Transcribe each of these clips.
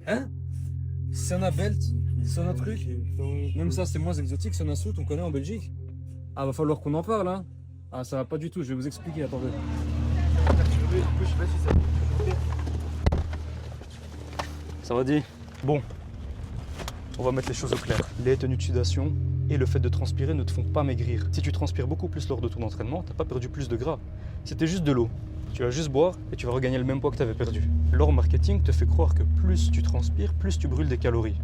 Hein? C'est un belt, c'est un truc. Même ça, c'est moins exotique, c'est un insulte, on connaît en Belgique. Ah, va falloir qu'on en parle, hein. Ah, ça va pas du tout, je vais vous expliquer, attendez. Ça va dit? Bon, on va mettre les choses au clair. Les tenues de sudation et le fait de transpirer ne te font pas maigrir. Si tu transpires beaucoup plus lors de ton entraînement, t'as pas perdu plus de gras. C'était juste de l'eau. Tu vas juste boire et tu vas regagner le même poids que tu avais perdu. L'or marketing te fait croire que plus tu transpires, plus tu brûles des calories.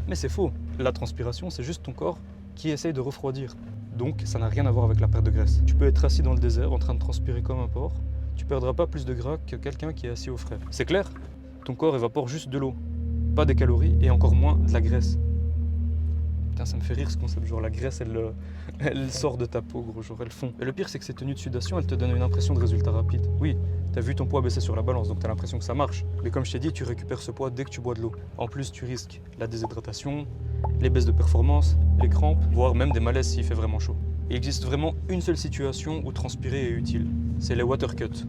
Mais c'est faux. La transpiration, c'est juste ton corps qui essaye de refroidir. Donc ça n'a rien à voir avec la perte de graisse. Tu peux être assis dans le désert en train de transpirer comme un porc. Tu perdras pas plus de gras que quelqu'un qui est assis au frais. C'est clair? Ton corps évapore juste de l'eau. Pas des calories et encore moins de la graisse. Putain, ça me fait rire ce concept, genre la graisse elle sort de ta peau, gros, genre elle fond. Et le pire c'est que ces tenues de sudation, elles te donnent une impression de résultat rapide. Oui, t'as vu ton poids baisser sur la balance, donc t'as l'impression que ça marche. Mais comme je t'ai dit, tu récupères ce poids dès que tu bois de l'eau. En plus, tu risques la déshydratation, les baisses de performance, les crampes, voire même des malaises s'il fait vraiment chaud. Il existe vraiment une seule situation où transpirer est utile, c'est les water cuts.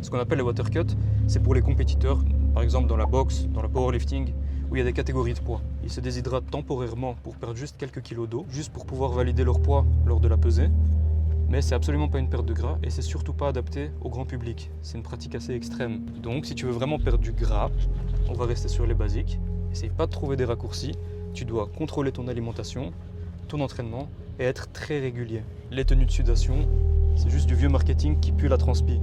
Ce qu'on appelle les water cuts, c'est pour les compétiteurs, par exemple dans la boxe, dans le powerlifting, où il y a des catégories de poids. Ils se déshydratent temporairement pour perdre juste quelques kilos d'eau, juste pour pouvoir valider leur poids lors de la pesée. Mais c'est absolument pas une perte de gras et c'est surtout pas adapté au grand public. C'est une pratique assez extrême. Donc si tu veux vraiment perdre du gras, on va rester sur les basiques. Essaye pas de trouver des raccourcis. Tu dois contrôler ton alimentation, ton entraînement et être très régulier. Les tenues de sudation, c'est juste du vieux marketing qui pue la transpi.